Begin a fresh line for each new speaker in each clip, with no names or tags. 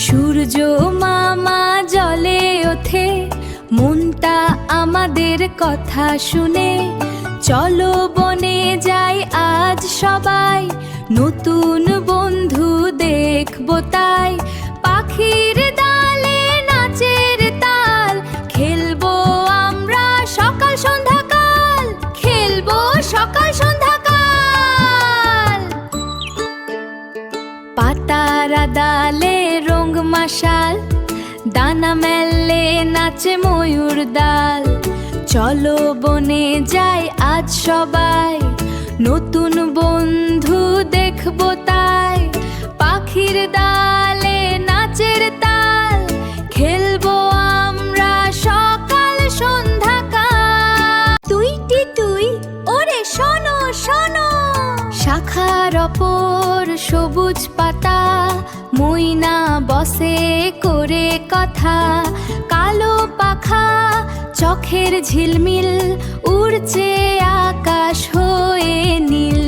সূর্য মামা জলে ওঠে, মনটা আমাদের কথা শুনে। চলো বনে যাই আজ সবাই, নতুন বন্ধু দেখবো তাই। পাখির ডালে নাচের তাল, খেলবো আমরা সকাল সন্ধ্যাকাল, খেলবো সকাল সন্ধ্যাকাল। পাতারা ডালে রঙ মশাল, দানা মেললে নাচে ময়ূর ডাল। চলো বনে যাই আজ সবাই, নতুন বন্ধু দেখবো তাই। পাখির ডালে নাচের তাল, খেলবো আমরা সকাল সন্ধ্যাকাল। তুইটি তুই ওরে শোনো শোনো, শাখার ওপর সবুজ পাতা, ময়না বসে করে কথা। কালো পাখা চোখের ঝিলমিল, উড়ছে আকাশ হয়ে নীল।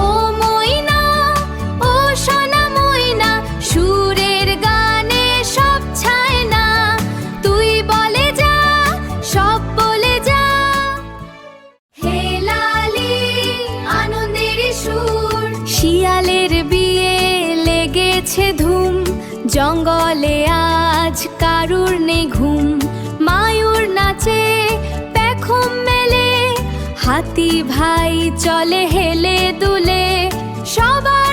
ও ময়না ও সোনা ময়না, সুরের গানে সব ছায় না। তুই বলে যা, সব বলে যা। হে লালি আনন্দের সুর, শিয়ালের বিয়ে লেগেছে ধুম। জঙ্গলে আজ কারুর নেই ঘুম, মায়ূর নাচে পেখম মেলে। হাতি ভাই চলে হেলে দুলে, সবাই